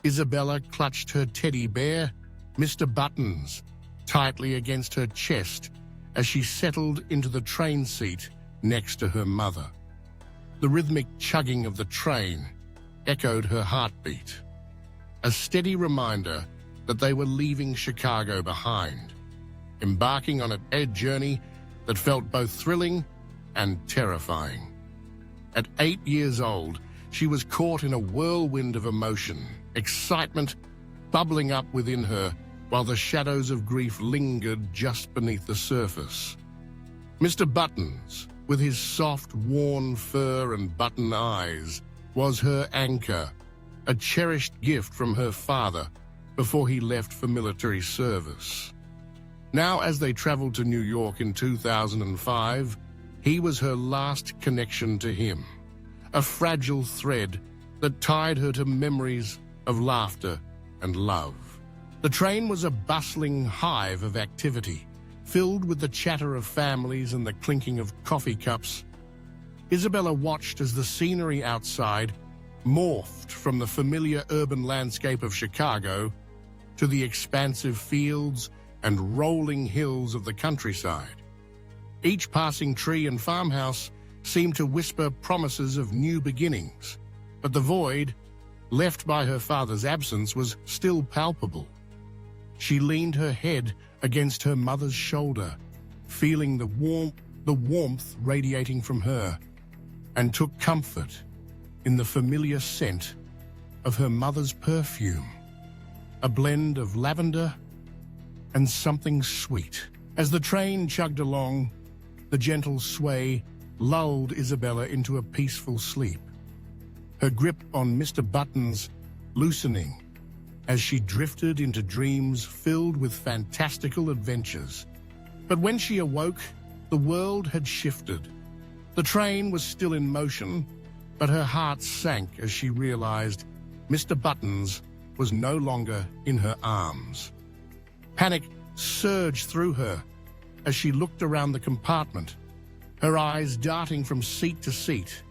Isabella clutched her teddy bear, Mr. Buttons, tightly against her chest as she settled into the train seat next to her mother. The rhythmic chugging of the train echoed her heartbeat, a steady reminder that they were leaving Chicago behind, embarking on a journey that felt both thrilling and terrifying. At 8 years old, she was caught in a whirlwind of emotion, excitement bubbling up within her while the shadows of grief lingered just beneath the surface. Mr. Buttons, with his soft, worn fur and button eyes, was her anchor, a cherished gift from her father before he left for military service. Now, as they traveled to New York in 2005, he was her last connection to him, a fragile thread that tied her to memories of laughter and love. The train was a bustling hive of activity, filled with the chatter of families and the clinking of coffee cups. Isabella watched as the scenery outside morphed from the familiar urban landscape of Chicago to the expansive fields and rolling hills of the countryside. Each passing tree and farmhouse seemed to whisper promises of new beginnings, but the void, left by her father's absence, was still palpable. She leaned her head against her mother's shoulder, feeling the warmth radiating from her, and took comfort in the familiar scent of her mother's perfume, a blend of lavender and something sweet. As the train chugged along, the gentle sway lulled Isabella into a peaceful sleep, her grip on Mr. Buttons loosening as she drifted into dreams filled with fantastical adventures. But when she awoke, the world had shifted. The train was still in motion, but her heart sank as she realized Mr. Buttons was no longer in her arms. Panic surged through her as she looked around the compartment, her eyes darting from seat to seat,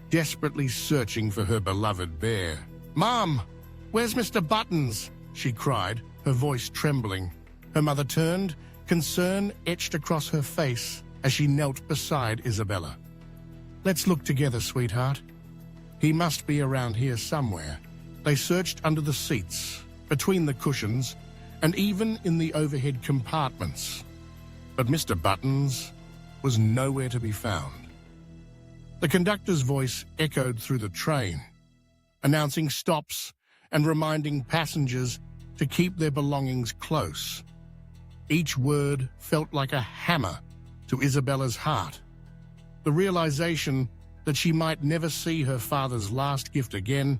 desperately searching for her beloved bear. "Mom, where's Mr. Buttons?" she cried, her voice trembling. Her mother turned, concern etched across her face as she knelt beside Isabella. "Let's look together, sweetheart. He must be around here somewhere." They searched under the seats, between the cushions, and even in the overhead compartments. But Mr. Buttons was nowhere to be found. The conductor's voice echoed through the train, announcing stops and reminding passengers to keep their belongings close. Each word felt like a hammer to Isabella's heart. The realization that she might never see her father's last gift again,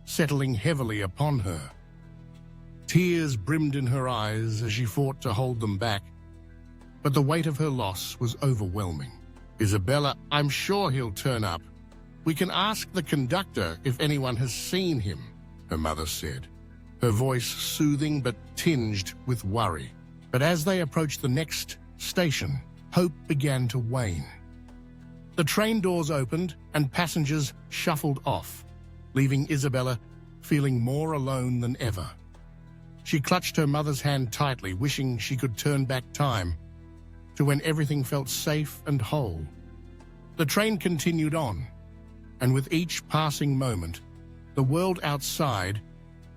settling heavily upon her. Tears brimmed in her eyes as she fought to hold them back, but the weight of her loss was overwhelming. "Isabella, I'm sure he'll turn up. We can ask the conductor if anyone has seen him," her mother said, her voice soothing but tinged with worry. But as they approached the next station, hope began to wane. The train doors opened and passengers shuffled off, leaving Isabella feeling more alone than ever. She clutched her mother's hand tightly, wishing she could turn back time to when everything felt safe and whole. The train continued on, and with each passing moment, the world outside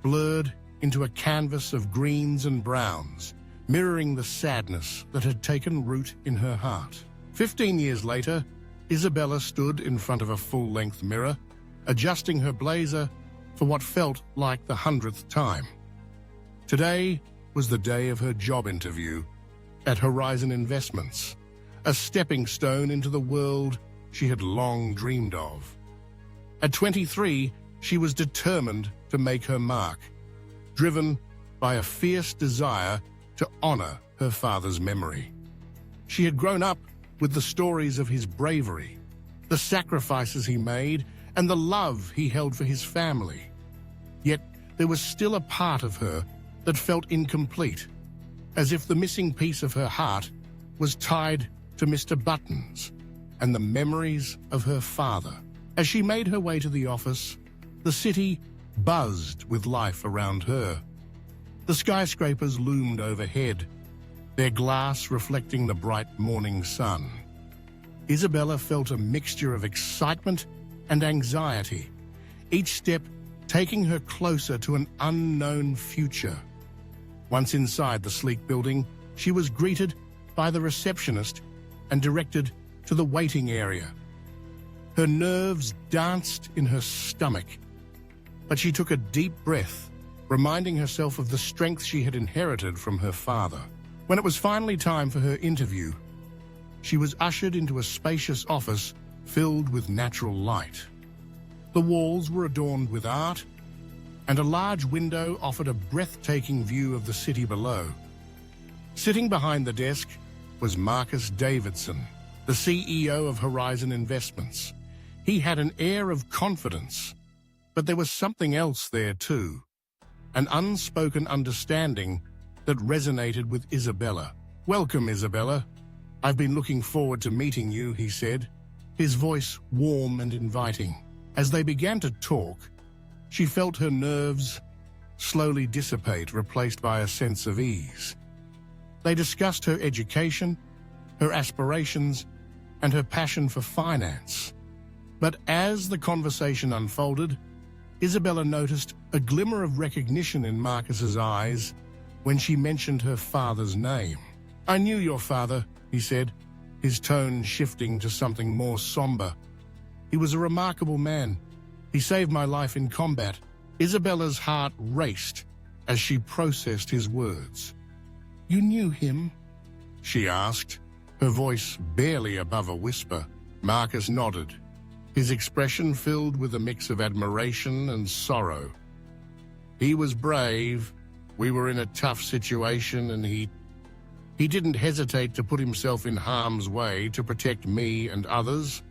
blurred into a canvas of greens and browns, mirroring the sadness that had taken root in her heart. 15 years later, Isabella stood in front of a full-length mirror, adjusting her blazer for what felt like the 100th time. Today was the day of her job interview at Horizon Investments, a stepping stone into the world she had long dreamed of. At 23, she was determined to make her mark, driven by a fierce desire to honor her father's memory. She had grown up with the stories of his bravery, the sacrifices he made, and the love he held for his family. Yet there was still a part of her that felt incomplete, as if the missing piece of her heart was tied to Mr. Buttons and the memories of her father. As she made her way to the office, the city buzzed with life around her. The skyscrapers loomed overhead, their glass reflecting the bright morning sun. Isabella felt a mixture of excitement and anxiety, each step taking her closer to an unknown future. Once inside the sleek building, she was greeted by the receptionist and directed to the waiting area. Her nerves danced in her stomach, but she took a deep breath, reminding herself of the strength she had inherited from her father. When it was finally time for her interview, she was ushered into a spacious office filled with natural light. The walls were adorned with art, and a large window offered a breathtaking view of the city below. Sitting behind the desk was Marcus Davidson, the CEO of Horizon Investments. He had an air of confidence, but there was something else there too, an unspoken understanding that resonated with Isabella. "Welcome, Isabella. I've been looking forward to meeting you," he said, his voice warm and inviting. As they began to talk, she felt her nerves slowly dissipate, replaced by a sense of ease. They discussed her education, her aspirations, and her passion for finance. But as the conversation unfolded, Isabella noticed a glimmer of recognition in Marcus's eyes when she mentioned her father's name. "I knew your father," he said, his tone shifting to something more somber. "He was a remarkable man. He saved my life in combat." Isabella's heart raced as she processed his words. "You knew him?" she asked, her voice barely above a whisper. Marcus nodded, his expression filled with a mix of admiration and sorrow. "He was brave. We were in a tough situation, and he didn't hesitate to put himself in harm's way to protect me and others.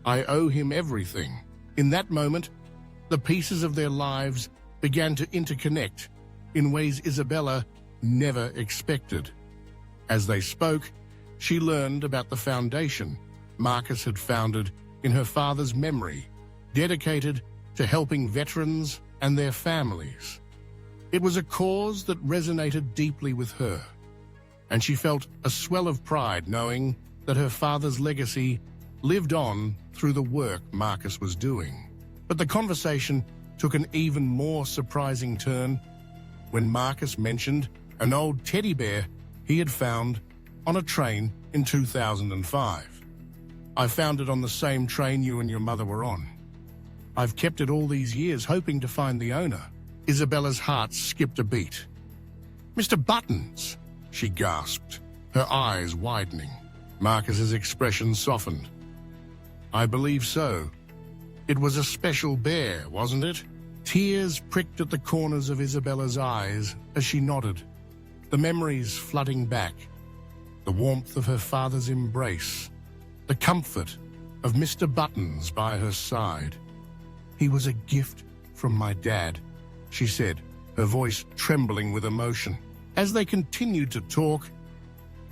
I owe him everything." In that moment, the pieces of their lives began to interconnect in ways Isabella never expected. As they spoke, she learned about the foundation Marcus had founded in her father's memory, dedicated to helping veterans and their families. It was a cause that resonated deeply with her, and she felt a swell of pride knowing that her father's legacy lived on through the work Marcus was doing. But the conversation took an even more surprising turn when Marcus mentioned an old teddy bear he had found on a train in 2005. "I found it on the same train you and your mother were on. I've kept it all these years, hoping to find the owner." Isabella's heart skipped a beat. "Mr. Buttons," she gasped, her eyes widening. Marcus's expression softened. "I believe so. It was a special bear, wasn't it?" Tears pricked at the corners of Isabella's eyes as she nodded, the memories flooding back. The warmth of her father's embrace, the comfort of Mr. Buttons by her side. "He was a gift from my dad," she said, her voice trembling with emotion. As they continued to talk,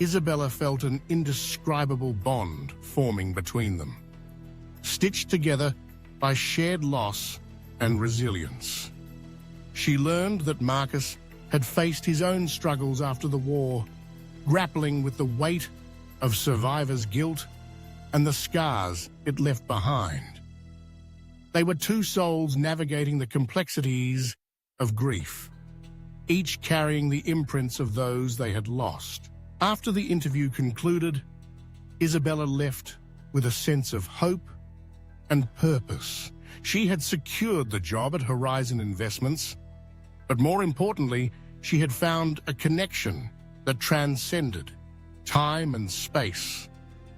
Isabella felt an indescribable bond forming between them, stitched together by shared loss and resilience. She learned that Marcus had faced his own struggles after the war, grappling with the weight of survivor's guilt and the scars it left behind. They were two souls navigating the complexities of grief, each carrying the imprints of those they had lost. After the interview concluded, Isabella left with a sense of hope and purpose. She had secured the job at Horizon Investments, but more importantly, she had found a connection that transcended time and space.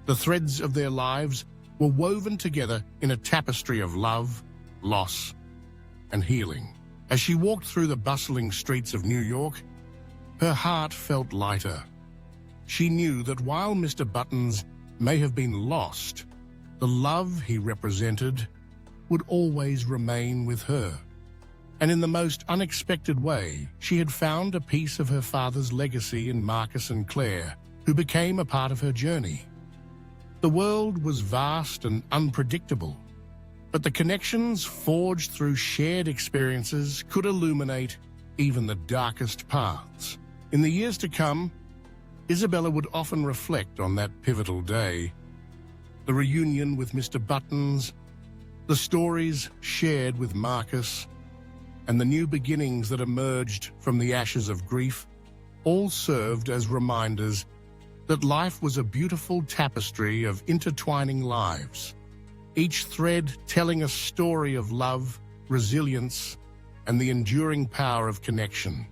The threads of their lives were woven together in a tapestry of love, loss, and healing. As she walked through the bustling streets of New York, her heart felt lighter. She knew that while Mr. Buttons may have been lost, the love he represented would always remain with her. And in the most unexpected way, she had found a piece of her father's legacy in Marcus and Claire, who became a part of her journey. The world was vast and unpredictable, But the connections forged through shared experiences could illuminate even the darkest paths. In the years to come, Isabella would often reflect on that pivotal day. The reunion with Mr. Buttons, the stories shared with Marcus, and the new beginnings that emerged from the ashes of grief all served as reminders that life was a beautiful tapestry of intertwining lives, each thread telling a story of love, resilience, and the enduring power of connection.